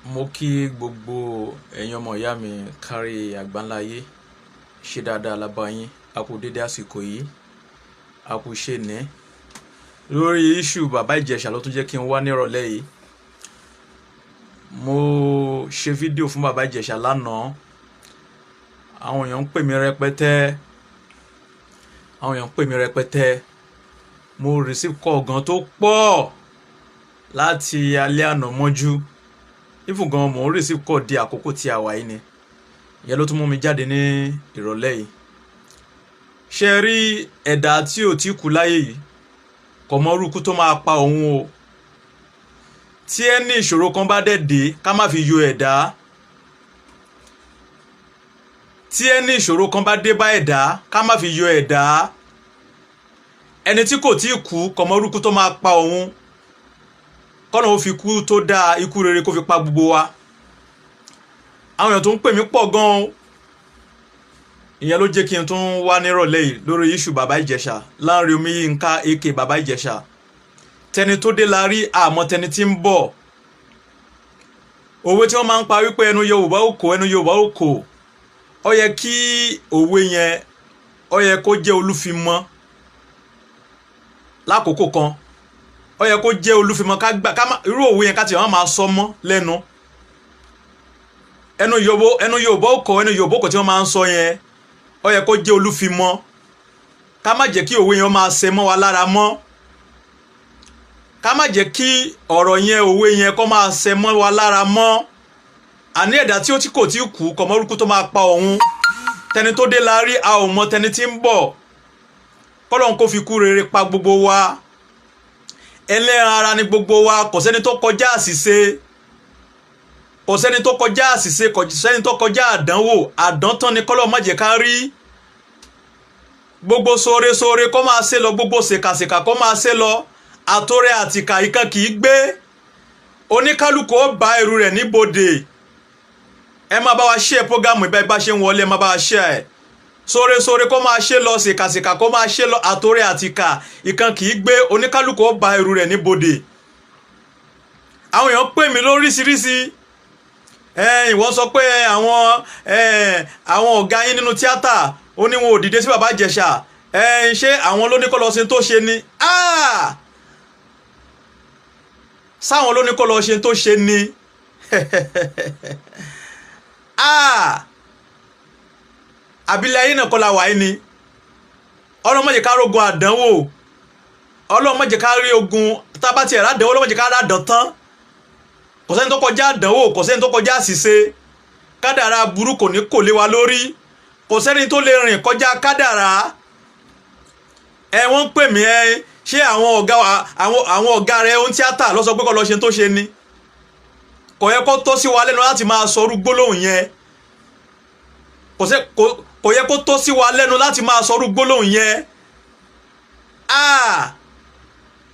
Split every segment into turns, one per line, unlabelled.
Mo kí gbogbo ẹ̀yin ọmọ ìyá mi kárí àgbáńláyé ṣe dáadáa lábá yín a kú dédé àsìkò yìí a kú ṣe ní lórí iṣu bàbá Ìjẹ̀ṣà ló tún jẹ́ kí n wá nírọ̀lẹ́ yìí. Mo ṣe fídíò fún bàbá Ìjẹ̀ṣà lánàá, àwọn èèyàn ń pè mí rẹpẹtẹ, mo receive call gan tó pọ̀ láti alẹ́ àná mọ́jú, even gan mo ń receive call di àkókò tí a wà yìí ni, ìyẹn ló tún mú mi jáde ní ìrọ̀lẹ́ yìí. Ṣé rí ẹ̀dá tí ò tí kú láyé yìí kò mọ orúkú tó máa pa òun o. Tí ẹni ìṣòro kan bá dẹ̀ dé ká má fi yọ ẹ̀dá, tí ẹni ìṣòro kan bá dé bá ẹ̀dá ká má fi yọ ẹ̀dá. Ẹni tí kò tí kú kò mọ orúkú tó máa pa òun, kọ́nà ó fi kú tó dáa, ikú rere kó fi pa gbogbo wa. Àwọn èèyàn tó ń pè mí pọ̀ gan-an, ìyẹn ló jẹ́ kí n tún wá nírọ̀lẹ́ yìí lórí iṣu bàbá Ìjẹ̀ṣà, Lanre Omiyinka aka bàbá Ìjẹ̀ṣà. Tẹni tó dé la rí àmọ́ tẹni tí ń bọ̀. Òwe tí wọ́n máa ń pa wípé ẹnu Yorùbá ò kò, ẹnu Yorùbá ò kò. Ó yẹ kí òwe yẹn ó yẹ kó jẹ́ olúfimọ́ lákòókò kan. Ó yẹ kó jẹ́ olúfimọ́ ká gbà irú òwe yẹn ká ti máa sọ mọ́ lẹ́nu. Ẹnu Yorùbá ò kò, ẹnu Yorùbá ò kò tí wọ́n máa ń sọ yẹn, ó yẹ kó jẹ́ olúfimọ́. Ká má jẹ́ kí òwe yẹn máa ṣẹ mọ́ wa lára mọ́. Ká má jẹ́ kí ọ̀rọ̀ yẹn, òwe yẹn kó máa ṣẹ mọ́ wa lára mọ́. Àní ẹ̀dá tí ó tí kò tí kú kò mọ orúkú tó máa pa òun. Tẹni tó dé la rí a ò mọ tẹni tí ń bọ̀. Kọ́lọ́hun kó fi kú rere pa gbogbo wa. Ẹlẹ́ran ara ni gbogbo wa, kò sẹ́ni tó kọjá àṣìṣe, kò sẹ́ni tó kọjá àṣìṣe, kò sẹ́ni tó kọjá àdánwò. Àdántán ni kọ́lọ́hun má jẹ́ ká rí. Gbogbo sóore kó máa ṣe lọ, gbogbo ṣèkàṣèkà kó máa ṣe lọ. Àtọrẹ àtìkà ìkan kì í gbé. Oníkálukú ó bá ẹrù rẹ̀ níbodè. Ẹ máa bá wa share program ìbá ibá ṣe ń wọlé, ẹ máa bá wa share ẹ̀. Sóore kó máa ṣe lọ, ṣèkàṣèkà kó máa ṣe lọ. Àtọrẹ àtìkà ìkan kì í gbé. Oníkálukú ó bá ẹrù rẹ̀ níbodè. Àwọn èèyàn pè mí lóríṣiríṣi. Ìwọ sọ pé àwọn ọ̀gá yín nínú tíátà ó ní wọn ò dìde sí bàbá Ìjẹ̀ṣà. Ṣé àwọn ló ní kó lọ ṣe tó ṣe ni? Sáwọn ló ní kó lọ ṣe tó ṣe ni. Àbílẹ̀ ayé náà kọ́ la wà yìí ni. Ọlọ́run má jẹ́ ká rógun àdánwò. Ọlọ́run má jẹ́ ká rí ogun tábà tí ẹ̀rá àdánwò. Ọlọ́run má jẹ́ ká rá àdán tán. Kò sẹ́ni tó kọjá àdánwò, kò sẹ́ni tó kọjá àṣìṣe. Kádàrá burú kò ní kò lé wa lórí. Kò sẹ́ni tó lè rìn kọjá kádàrá. Wọ́n ń pè mí ṣé àwọn ọ̀gá rẹ̀ ohun tíátà ló sọ pé kó lọ ṣe tó ṣe ni? Kò yẹ kó tọ́ sí wa lẹ́nu láti máa sọ orú gbólóhùn yẹn. Kò yẹ kó tọ́ sí wa lẹ́nu láti máa sọ orú gbólóhùn yẹn.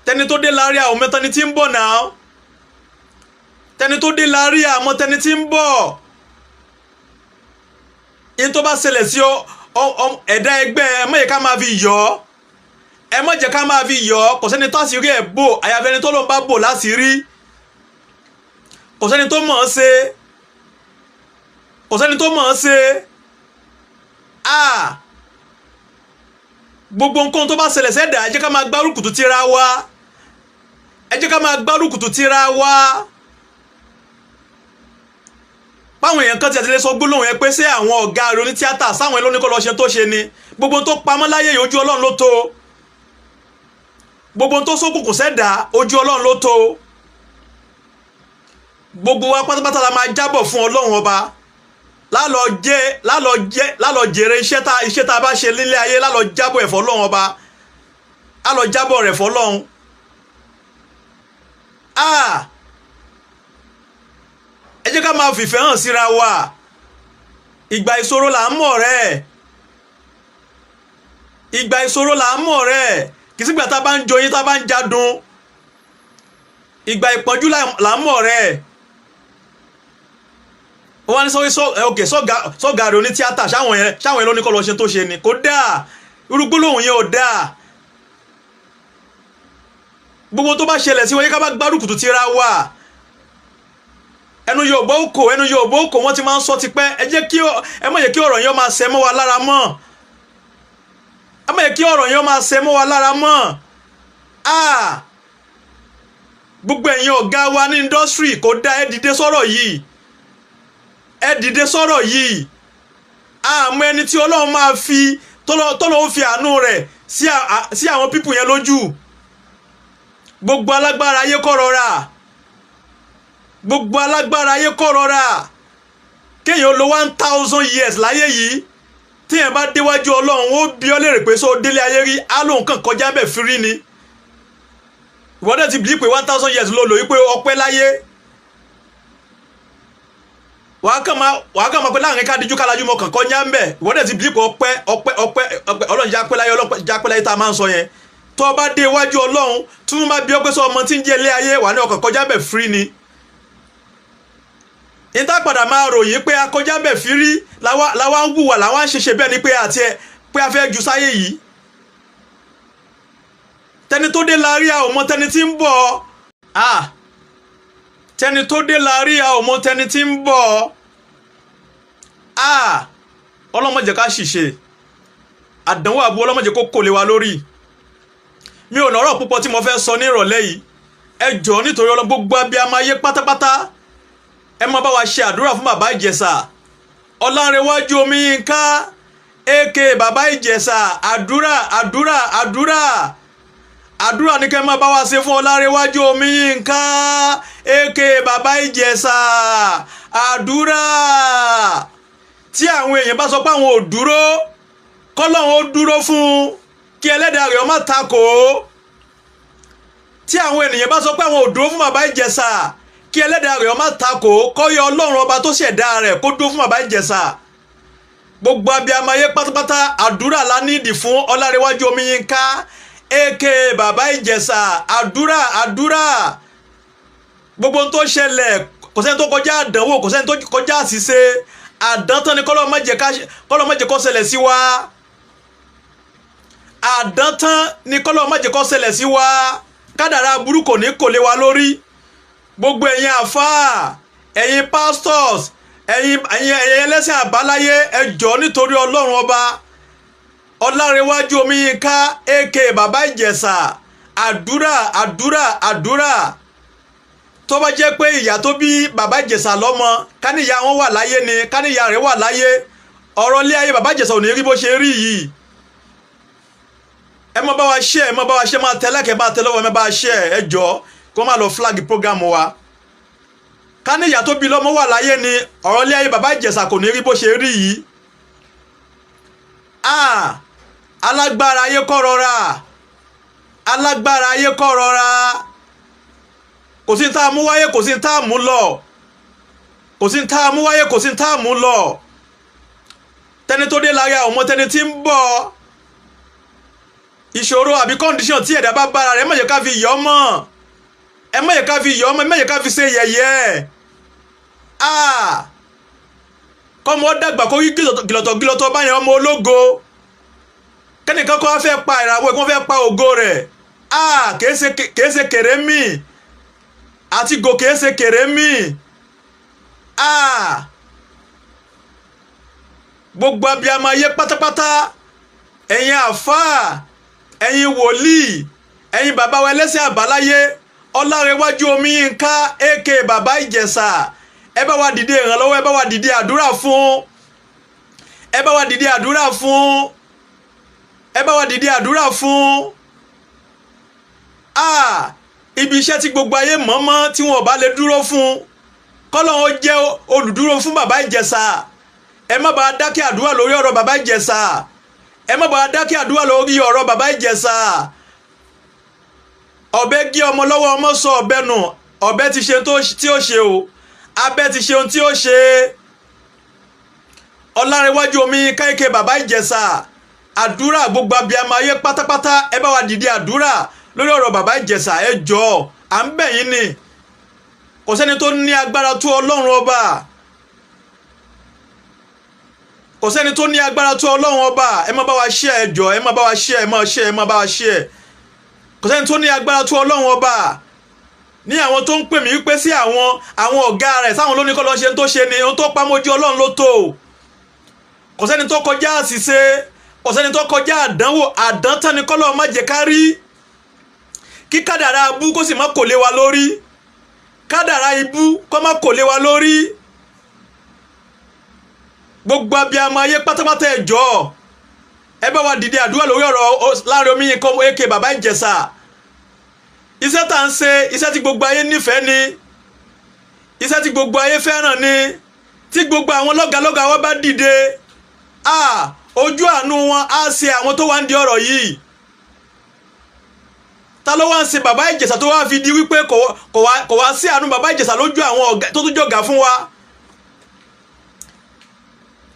Tẹni tó dé la rí àwọn mẹ́tọ́ni tí ń bọ̀ náà. Tẹni tó dé la rí àmọ́ tẹni tí ń bọ̀. In tó bá ṣẹlẹ̀ sí ẹ̀dá ẹgbẹ́ ẹ má jẹ́ ká máa fi yọ̀ ọ́. Ẹ má jẹ́ ká máa fi yọ̀ ọ́. Kò sẹ́ni tó àṣírí ẹ̀ bò, àyàfi ẹni tó ló ń bá bò láṣìírí. Kò sẹ́ni tó mọ̀ ọ́ ṣe. Kò sẹ́ni tó mọ̀ ọ́ ṣe. Gbogbo nǹkan tó bá ṣẹlẹ̀ sẹ́dá ẹ jẹ́ ká máa gbárùkùtù tira wa. Ẹ jẹ́ ká máa gbárùkùtù tira wa. Báwọn èèyàn kan ti àti lè sọ gbólóhùn yẹn pé ṣé àwọn ọ̀gá rẹ̀ oní tíátà sáwọn ẹlòmí kó lọ ṣe tó ṣe ni. Gbogbo tó pamọ́ láyé yìí ojú Ọlọ́run ló tó. Gbogbo tó ṣókùnkùn sẹ́dá ojú Ọlọ́run ló tó. Gbogbo wa pátápátá la máa jábọ̀ fún Ọlọ́run ọba. Lálọ jèrè iṣẹ́ tá a bá ṣe nílé ayé, lálọ jábọ̀ ẹ̀fọ́ Ọlọ́run ọba. Lálọ jábọ̀ rẹ̀ fọ́ Ọlọ́run. Ẹ jẹ́ ká máa fìfẹ́ hàn síra wa. Ìgbà ìṣòro là ń mọ̀ rẹ̀. Ìgbà ìṣòro là ń mọ̀ rẹ̀. Kì í sígbà tá a bá ń joyin tá a bá ń jadun. Ìgbà ìpọ́njú là ń mọ̀ rẹ̀. Wọ́n ní sọ́gà rẹ̀ oní tíátà ṣáwọn yẹn ló ní kó lọ ṣe tó ṣe ni. Kò dáa. Irú gbólóhùn yẹn ò dáa. Gbogbo tó bá ṣẹlẹ̀ sí wọn yẹ ká bá gbárùkùtù tira wa. ẹnu Yorùbá oko ẹnu Yorùbá oko wọ́n ti máa ń sọ tipẹ́ ẹ má jẹ́ kí ọ̀rọ̀ yẹn máa ṣẹ mọ́ wa lára mọ́ ẹ má jẹ́ kí ọ̀rọ̀ yẹn máa ṣẹ mọ́ wa lára mọ́ gbogbo ẹ̀yin ọ̀gá wa ní indọ́sírì kò dá ẹ dìde sọ̀rọ̀ yìí àmọ́ ẹni tí Ọlọ́run máa fi tọ́lọ́run fi àánú rẹ̀ sí àwọn pípù yẹn lójú gbogbo alágbára ayé kó rọra gbogbo alágbára ayé kó rọra kéèyàn lo 1000 years láyé yìí téèyàn bá déwájú Ọlọ́run ó bi ọ́ léèrè pé sọ délé ayé rí á lóun kàn kọjá bẹ́ẹ̀ fírí ni ìwọ́dẹ̀ ti bìlí pé 1000 years ló lò yí pé ọpẹ́ láyé wàá kàn máa pé láàrin ká díjú kálájú mọ́ kànkọ́ yá ń bẹ̀ ìwọ́dẹ̀ ti bìlí pé ọpẹ́ Ọlọ́run jápẹ́ láyé tá a máa ń sọ yẹn tó bá dé iwájú Ọlọ́run tí wọ́n bá bí ọ pé sọ ọmọ tí ń jẹ́ ilé ayé wà ní ọkàn kọjá bẹ̀ fírí ni níta padà máa ròyìn pé akọjá bẹ̀ fírí làwa ń wùwà làwa ń ṣeṣe bẹ́ẹ̀ ni pé àti ẹ pé a fẹ́ ju sáyé yìí tẹni tó dé la rí a ò mọ tẹni tí ń bọ̀ tẹni tó dé la rí a ò mọ tẹni tí ń bọ̀ ọlọ́mọdé ká ṣìṣe àdánwò àbú ọlọ́mọdé kó kò lè wa lórí mi ò lọ́rọ̀ púpọ̀ tí mo fẹ́ sọ ní ìrọ̀lẹ́ yìí ẹ jọ̀ọ́ nítorí gbogbo abiyamọ ayé pátápátá ẹ máa bá wa ṣe àdúrà fún bàbá Ìjẹ̀ṣà Ọlánrewájú Omiyínká aka bàbá Ìjẹ̀ṣà àdúrà ní kẹ́ máa bá wa ṣe fún Ọlánrewájú Omiyínká aka bàbá Ìjẹ̀ṣà àdúrà tí àwọn èèyàn bá sọ pé àwọn ò dúró kọ́lọ́run ó dúró fún kí ẹlẹ́dàá rẹ̀ ó má takò tí àwọn ènìyàn bá sọ pé àwọn ò dúró fún bàbá Ìjẹ̀ṣà kí ẹlẹ́dàá rẹ̀ ó má takò kọ́yọ Ọlọ́run ọba tó ṣẹ̀dá rẹ̀ kó dúró fún bàbá Ìjẹ̀ṣà gbogbo abiyamọ ayé pátápátá àdúrà la nídìí fún Ọlánrewájú Omiyínká aka bàbá Ìjẹ̀ṣà àdúrà gbogbo tó ṣẹlẹ̀ kò sẹ́ni tó kọjá àdánwò kò sẹ́ni tó kọjá àṣìṣe àdántán ni kọ́lọ́ má jẹ́ kó ṣẹlẹ̀ sí wa àdántán ni kọ́lọ́ má jẹ́ kó ṣẹlẹ̀ sí wa kádàrá burúkú ní kò lè wa lórí gbogbo ẹ̀yin àfáà ẹ̀yin pastors ẹ̀yin ẹlẹ́sìn àbáláyé ẹ jọ̀ọ́ nítorí Ọlọ́run ọba Ọlánrewájú Omiyínká aka bàbá Ìjẹ̀ṣà àdúrà tó bá jẹ́ pé ìyá tó bí bàbá Ìjẹ̀ṣà lọ́mọ káníyà wọn wà láyé ni káníyà rẹ̀ wà láyé ọ̀rọ̀ ilé ayé bàbá Ìjẹ̀ṣà ò ní rí bó ṣe rí yìí ẹ má bá wa share máa tẹ́lẹ̀kẹ́ máa tẹ́lọ́wọ́ ẹ má bá wa share ẹ jọ̀ọ́ kó má lọ flag program wa káníyà tó bí lọ́mọ wà láyé ni ọ̀rọ̀ ilé ayé bàbá Ìjẹ̀ṣà kò ní rí bó ṣe rí yìí alágbára ayé kó rọra kò sí tá a mú wáyé kò sí tá a mú lọ tẹni tó dé láyé àwọn ọmọ tẹni tí ń bọ̀ ìṣòro àbí condition tí ẹ̀dá bá bára rẹ̀ ẹ má jẹ́ ká fi yọ̀ mọ́ ẹ má jẹ́ ká fi ṣe yẹ̀yẹ́ kọ́mọ dàgbà kó rí gìlọ̀tọ̀ báyẹn ọmọ ológo kẹ́nìkan kọ́ fẹ́ pa ìràwọ̀ kó fẹ́ pa ògo rẹ̀ kìí ṣe kèrémì àti gò kìí ṣe kèrémì gbogbo abiyamọ ayé pátápátá ẹ̀yin àfáà ẹ̀yin wòlíì ẹ̀yin bàbá wa ẹlẹ́sìn àbáláyé Ọlánrewájú Omiyínká aka bàbá Ìjẹ̀ṣà ẹ bá wa dìde ìrànlọ́wọ́ ẹ bá wa dìde àdúrà fún ibi iṣẹ́ tí gbogbo ayé mọ̀ọ́mọ́ tí wọn ò bá lè dúró fún kọ́lọ́hún jẹ́ olùdúró fún bàbá Ìjẹ̀ṣà ẹ má bàa dákẹ́ àdúrà lórí ọ̀rọ̀ bàbá Ìjẹ̀ṣà ọ̀bẹ gé ọmọ lọ́wọ́ ọmọ sọ ọ̀bẹ nù ọ̀bẹ ti ṣe tí ó ṣe o abẹ ti ṣe ohun tí ó ṣe Ọlánrewájú Omiyínká aka bàbá Ìjẹ̀ṣà àdúrà gbogbo abiyamọ ayé pátápátá ẹ bá wa dìde àdúrà lórí ọ̀rọ̀ bàbá Ìjẹ̀ṣà ẹ jọ̀ọ́ à ń bẹ̀ yín ni kò sẹ́ni tó ní agbára tó Ọlọ́run ọba ẹ má bá wa share ẹ jọ̀ọ́ ẹ má bá wa share kò sẹ́ni tó ní agbára tó Ọlọ́run ọba ní àwọn tó ń pè mí wípé sí àwọn ọ̀gá rẹ̀ sáwọn lóní kọ́ lọ ṣe tó ṣe ni ohun tó pamójú Ọlọ́run ló tó kò sẹ́ni tó kọjá àṣìṣe kò sẹ́ni tó kọjá àdánwò àdántán ni kọ́lọ́ má jẹ́ ká rí kí kádàrá abú kó sì má kò lé wa lórí kádàrá ibú kó má kò lé wa lórí gbogbo abiyamọ ayé pátápátá ẹ jọ̀ọ́ ẹ bá wa dìde àdúrà lórí ọ̀rọ̀ Lanre Omiyinka aka Bàbá Ìjẹ̀ṣà iṣẹ́ tá ń ṣe iṣẹ́ tí gbogbo ayé nífẹ̀ẹ́ ni iṣẹ́ tí gbogbo ayé fẹ́ràn ni tí gbogbo àwọn lọ́gàlọ́gà wa bá dìde ojú àánú wọn á ṣe àwọn tó wá ń di ọ̀rọ̀ yìí ta ló wá ń ṣe Bàbá Ìjẹ̀ṣà tó wá fi di wípé kò wá sí àánú Bàbá Ìjẹ̀ṣà lójú àwọn ọ̀gá tó tún jọ̀gá fún wa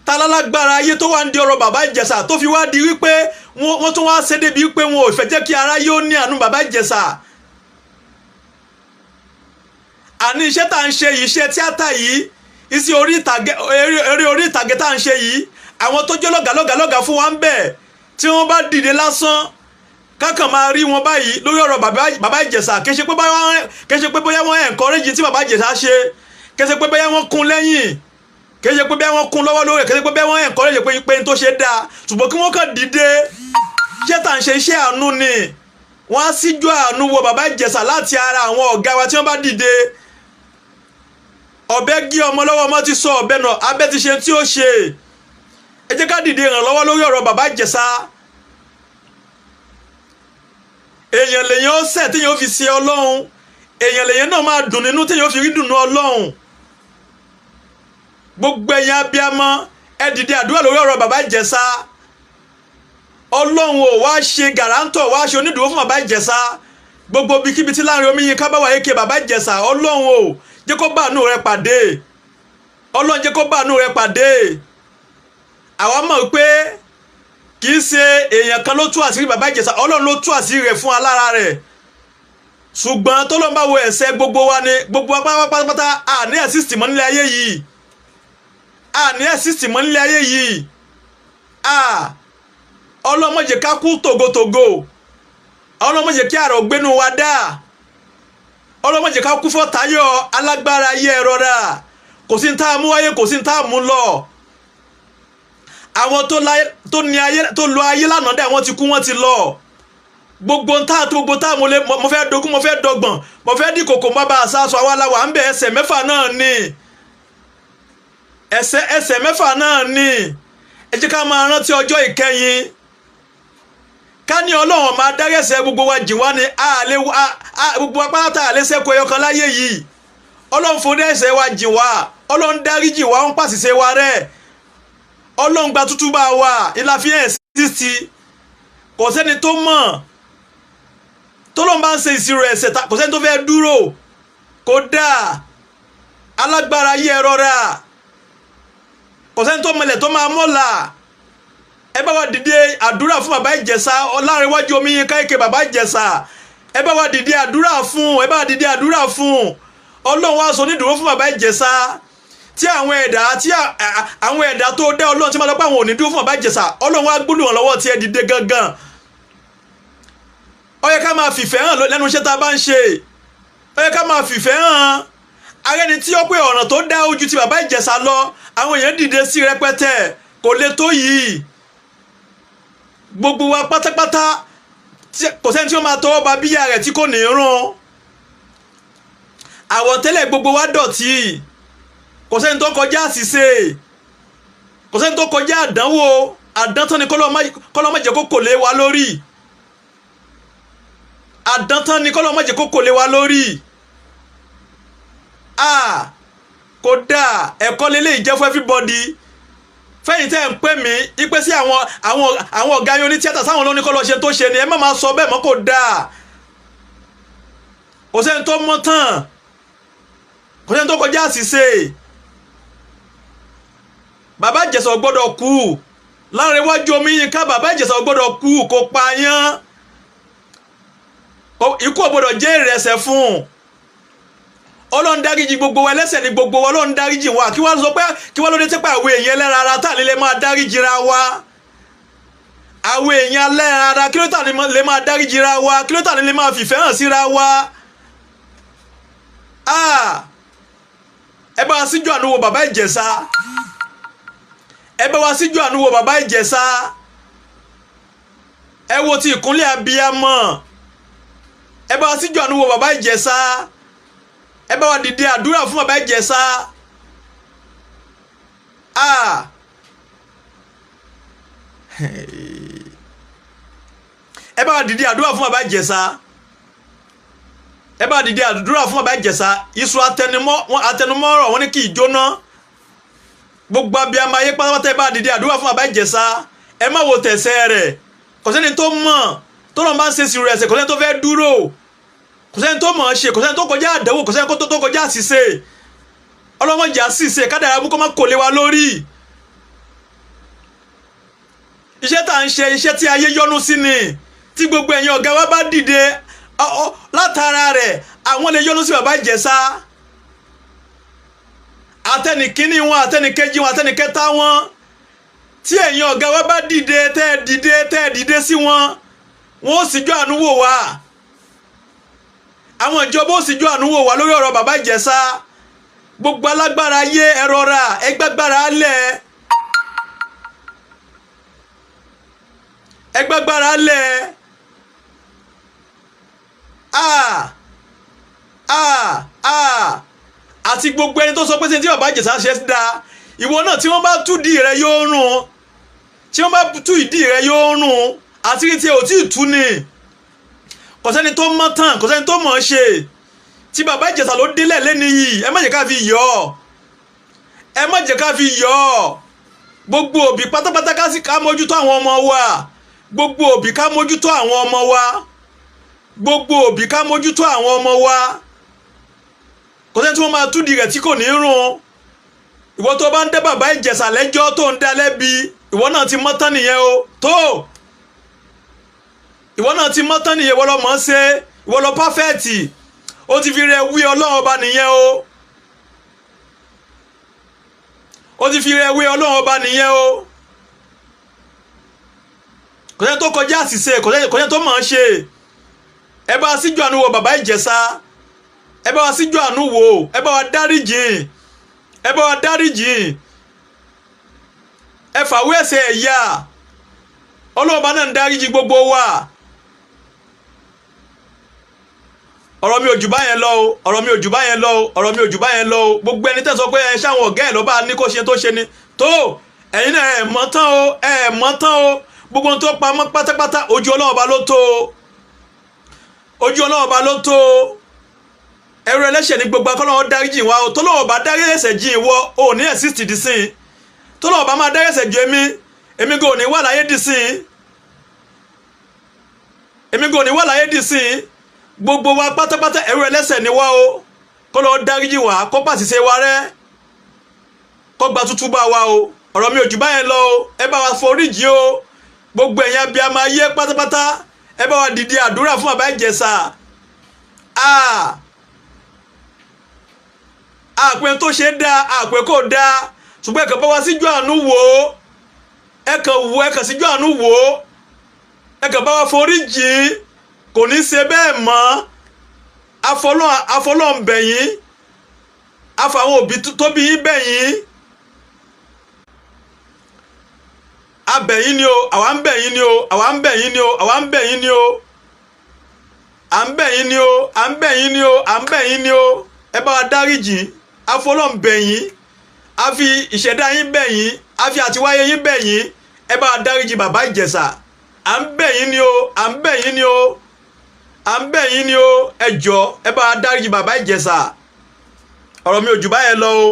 ta lálágbára ayé tó wá ń di ọ̀rọ̀ Bàbá Ìjẹ̀ṣà tó fi wá di wípé wọ́n tún wá ṣe débi wípé wọn ò fẹ́ jẹ́ kí ara yóò ní àánú Bàbá Ìjẹ̀ṣà àní iṣẹ́ tá ń ṣe yìí iṣẹ́ tíátà yìí iṣẹ́ eré orí ìtàgé tá ń ṣe yìí àwọn tó jẹ́ lọ́gàlọ́gà fún wa ń bẹ̀ tí wọ́n bá dìde lásán kákan máa rí wọn báyìí lórí ọ̀rọ̀ Bàbá Ìjẹ̀ṣà kì í ṣe pé bóyá wọ́n encourage tí Bàbá Ìjẹ̀ṣà ṣe kì í ṣe pé bóyá wọ́n kún lẹ́yìn kì í ṣe pé bóyá wọ́n kún lọ́wọ́ lórí kì í ṣe pé bóyá wọ́n encourage pé n tó ṣe dáa ṣùgbọ́n kí wọ́n kàn dìde iṣẹ́ tá ń ṣe iṣẹ́ àánú ni wọ́n á síjú àánú wo Bàbá Ìjẹ̀ṣà láti ara àwọn ọ̀gá wa tí wọ́n bá dìde ọ̀bẹ gé ọmọ lọ́wọ́ ọmọ ti sọ ọ̀bẹ náà abẹ́ ti ṣe tí ó ṣe ẹ jẹ́ ká dìde ìrànlọ́wọ́ lórí ọ̀rọ̀ Bàbá Ìjẹ̀ṣà èèyàn lèyàn ó ṣẹ̀ téèyàn ó fi ṣe Ọlọ́run èèyàn lèyàn náà máa dùn nínú téèyàn ó fi rí dùnú Ọlọ́run gbogbo ẹ̀yin abiyamọ ẹ dìde àdúrà lórí ọ̀rọ̀ Bàbá Ìjẹ̀ṣà Ọlọ́run ò wá ṣe gàrántọ̀ wá ṣe onídùúró fún Bàbá Ìjẹ̀ṣà gbogbo bíkíbi tí Lanre Omiyinka bá wà aka Bàbá Ìjẹ̀ṣà Ọlọ́run ò jẹ́ kó bá àánú rẹ pàdé Ọlọ́run jẹ́ kó bá àánú rẹ pàdé àwa mọ̀ pé kì í ṣe èèyàn kan ló tú àṣírí Bàbá Ìjẹ̀ṣà Ọlọ́run ló tú àṣírí rẹ̀ fún alára rẹ̀ ṣùgbọ́n tó ló ń bá wo ẹ̀ṣẹ̀ gbogbo wa ni gbogbo wa pátápátá àní ẹ̀sìsì mọ́ nílé ayé yìí àní ẹ̀sìsì mọ́ nílé ayé yìí Ọlọ́run má jẹ́ ká kú tògótògó Ọlọ́run má jẹ́ kí àrò gbénu wa dá Ọlọ́run má jẹ́ ká kú fọ́ tayọ̀ alágbára ayé ẹ̀rọ rà kò sí ní tá a mú wáyé kò sí ní tá a mú lọ àwọn tó lo ayé lánàá dẹ̀ wọ́n ti kú wọ́n ti lọ gbogbo tá mo fẹ́ dogún mo fẹ́ dọgbọ̀n mo fẹ́ dí kòkò má bàa sá aṣọ àwa làwà ń bẹ ẹsẹ̀ mẹ́fà náà ni ẹsẹ̀ mẹ́fà náà ni ẹ jẹ́ ká máa rántí ọjọ́ ìkẹyìn ká ní Ọlọ́run máa dárẹ́sẹ̀ gbogbo wa jì wá ni gbogbo apáta àlẹ́sẹ̀kọ̀ ẹyọkan láyé yìí Ọlọ́run forí ẹ̀ṣẹ̀ wa jì wá Ọlọ́run dáríjì wá ń pàṣìṣe wa rẹ̀ Ọlọ́run gba tútú bá wa ìlàfíà sísì kò sẹ́ni tó mọ̀ tó ló ń bá ń ṣe ìṣirò ẹ̀ṣẹ̀ kò sẹ́ni tó fẹ́ dúró kò dáa alágbára yẹ ẹ̀rọ rà kò sẹ́ni tó mọlẹ̀ tó máa mọ́la ẹ bá wa dìde àdúrà fún Bàbá Ìjẹ̀ṣà Lanre Omiyinka aka Bàbá Ìjẹ̀ṣà ẹ bá wa dìde àdúrà fún Ọlọ́run wá sọ nídùúró fún Bàbá Ìjẹ̀ṣà tí àwọn ẹ̀dá tó dá Ọlọ́run tí máa lọ pé àwọn ò ní dúró fún Bàbá Ìjẹ̀ṣà Ọlọ́run wá gbúdùn wọn lọ́wọ́ tí ẹ dìde gangan ó yẹ ká máa fìfẹ́ hàn lẹ́nu iṣẹ́ tá a bá ń ṣe ó yẹ ká máa fìfẹ́ hàn arẹni tí ó pé ọ̀nà tó dá ojú ti Bàbá Ìjẹ̀ṣà lọ àwọn èèyàn dìde sí rẹpẹtẹ kò lè tó yìí gbogbo wa pátápátá kò sẹ́ni tí ó máa tọwọ́ ba bíyà rẹ̀ tí kò ní rún àwọ̀tẹ́lẹ̀ gbogbo wa dọ̀tí kò sẹ́ni tó kọjá àṣìṣe kò sẹ́ni tó kọjá àdánwò àdántán ni kọ́lọ́ má jẹ́ kó kò lé wa lórí àdántán ni kọ́lọ́ má jẹ́ kó kò lé wa lórí kódà ẹ̀kọ́ lélẹ́yìí jẹ́ fún everybody fẹ́yìn tẹ́ ń pè mí ipe sí àwọn ọ̀gá yín oní tíátà sáwọn olóníkọ́ lọ ṣe tó ṣe ni ẹ má máa sọ bẹ́ẹ̀ mọ́ kò dáa kò sẹ́ni tó mọ́ tán kò sẹ́ni tó kọjá àṣìṣe Bàbá Ìjẹ̀ṣà gbọ́dọ̀ kú Lanre Omiyinka Bàbá Ìjẹ̀ṣà gbọ́dọ̀ kú kò pààyàn ikú ò gbọ́dọ̀ jẹ́ ìrẹsẹ̀ fún Ọlọ́run dáríjì gbogbo wa ẹlẹ́ṣẹ̀ ni gbogbo wa Ọlọ́run dáríjì wa kí wọ́n sọ pé kí wọ́n lóde tẹ́pẹ́ àwọn èèyàn ẹlẹ́ran ara tá lè máa dáríjì ra wa àwọn èèyàn ẹlẹ́ran ara kí ló tà lè máa dáríjì ra wa kí ló tà lè máa fìfẹ́ hàn síra wa ẹ bá wa síjú àánú wo bàbá Ìjẹ̀ṣà ẹ bá wa síjú àánú wo bàbá Ìjẹ̀ṣà ẹ wo ti ìkúnlẹ̀ abiyamọ ẹ bá wa síjú àánú wo bàbá Ìjẹ̀ṣà ẹ bá wa dìde àdúrà fún bàbá Ìjẹ̀ṣà ẹ bá wa dìde àdúrà fún bàbá Ìjẹ̀ṣà ẹ bá dìde àdúrà fún bàbá Ìjẹ̀ṣà iṣu atẹnumọ́rọ̀ wọn ní kì í jóná gbogbo abiyamọ ayé pátápátá ẹ bá dìde àdúrà fún bàbá Ìjẹ̀ṣà ẹ má wo tẹ̀sẹ̀ rẹ̀ kò sẹ́ni tó mọ̀ tó lọ́n bá ń ṣe sí rẹ̀ ẹsẹ̀ kò sẹ́ni tó fẹ́ dúró kò sẹ́ni tó mọ̀ ọ́ ṣe kò sẹ́ni tó kọjá àdánwò kò sẹ́ni tó kọjá àṣìṣe ọlọ́mọdé àṣìṣe kádàrá bú kó má kò lé wa lórí iṣẹ́ tá à ń ṣe iṣẹ́ tí ayé yọ́nú sí ni tí gbogbo ẹ̀yin ọ̀gá wa bá dìde látara rẹ̀ àwọn lè yọ́nú sí bàbá Ìjẹ̀ṣà àtẹnìkíní wọn àtẹnìkejì wọn àtẹnìkẹta wọn tí ẹ̀yin ọ̀gá wa bá dìde tẹ́ ẹ dìde sí wọn wọn ó síjú àánú wò wá àwọn ìjọba ó síjú àánú wò wá lórí ọ̀rọ̀ bàbá Ìjẹ̀ṣà gbogbo alágbára ayé ẹ rọra ẹgbẹ́gbára lẹ̀ ẹgbẹ́gbára lẹ̀ àti gbogbo ẹni tó sọ pé ṣe tí bàbá Ìjẹ̀ṣà ṣe dáa ìwọ náà tí wọ́n bá tú ìdí rẹ yóò rùn tí wọ́n bá tú ìdí rẹ yóò rùn àti tí ò tí ì tú ni kò sẹ́ni tó mọ̀ tán kò sẹ́ni tó mọ̀ ọ́ ṣe tí bàbá Ìjẹ̀ṣà ló délẹ̀ lẹ́ni yìí ẹ má jẹ́ ká fi yọ̀ ẹ má jẹ́ ká fi yọ̀ gbogbo òbí pátápátá ká mójútó àwọn ọmọ wa gbogbo òbí ká mójútó àwọn ọmọ wa gbogbo òbí ká mójútó àwọn ọmọ wa kò sẹ́ni tí wọ́n máa tú ìdí rẹ̀ tí kò ní rùn ìwọ tó bá ń dẹ́ bàbá Ìjẹ̀ṣà lẹ́jọ́ tó ń dá lẹ́bi ìwọ náà ti mọ́ tán nìyẹn o tó ìwọ náà ti mọ́ tán nìyẹn ìwọ lọ mọ̀ ọ́n ṣe ìwọ lọ pàfẹ́ẹ̀tì ó ti fi rẹ wí Ọlọ́run ọba nìyẹn o ó ti fi rẹ wí Ọlọ́run ọba nìyẹn o kò sẹ́ni tó kọjá àṣìṣe kò sẹ́ni tó mọ̀ ọ́n ṣe ẹ bá wa síjú àánú wo bàbá Ìjẹ̀ṣà ẹ bá wa síjú àánú wo ẹ bá wa dáríjìn ẹ bá wa dáríjìn ẹ fàwé ẹ̀ṣẹ̀ ẹ̀yà ọlọ́ọ̀bá náà ń dáríjì gbogbo wa ọ̀rọ̀ mi ò jù báyẹn lọ o ọ̀rọ̀ mi ò jù báyẹn lọ o ọ̀rọ̀ mi ò jù báyẹn lọ o gbogbo ẹni tẹ́ sọ pé ẹ ṣáwọn ọ̀gá ẹ̀ lọ́ba ní kó ṣe tó ṣe ni tó ẹ̀yin náà ẹ̀ mọ̀ tán o ẹ̀ mọ̀ tán o gbogbo ohun tó pamọ́ pátápátá ojú ọlọ́ọ̀bá ló tó o ojú ọlọ́ọ̀bá ló tó o ẹrú ẹlẹ́ṣẹ̀ ní gbogbo akọ́lọ́wọ́ dáríjì wa o tọ́lọ́wọ́ bá dárí ẹ̀ṣẹ̀ jìn ìwọ o ní ẹ̀sìtì dì sí i tọ́lọ́wọ́ bá máa dárí ẹ̀ṣẹ̀ jù èmi kò ní wà láyé dì sí i èmi kò ní wà láyé dì sí i gbogbo wa pátápátá ẹrú ẹlẹ́ṣẹ̀ ní wa o kọ́lọ́wọ́ dáríjì wa kó pàṣìṣe wa rẹ́ kó gba tútú bá wa o ọ̀rọ̀ mi ò jù báyẹn lọ o ẹ bá wa foríjì o gbogbo ẹ̀yin abiyamọ ayé pátápátá ẹ bá wa dìde àdúrà fún bàbá Ìjẹ̀ṣà àpẹ tó ṣe dáa àpẹ kò dáa ṣùgbọ́n ẹ̀kàn bá wá síjú àánú wò ó ẹ̀kàn síjú àánú wò ó ẹ̀kàn bá wá foríjì kò ní ṣe bẹ́ẹ̀ mọ́ afọlọ́n bẹ̀yìn afàwọn òbí tó bí yín bẹ̀yìn abẹ̀yìn ni o àwa ń bẹ̀yìn ni o àwa ń bẹ̀yìn ni o àwa ń bẹ̀yìn ni o à ń bẹ̀yìn ni o à ń bẹ̀yìn ni o à ń bẹ̀yìn ni o ẹ bá wa dáríjì afọlọ́n bẹ̀yìn a fi ìṣẹ̀dá yín bẹ̀yìn a fi àtiwáyé yín bẹ̀yìn ẹ bá wa dáríjì bàbá Ìjẹ̀ṣà à ń bẹ̀yìn ni o à ń bẹ̀yìn ni o à ń bẹ̀yìn ni o ẹ jọ̀ọ́ ẹ bá wa dáríjì bàbá Ìjẹ̀ṣà ọ̀rọ̀ mi ò jù báyẹn lọ o.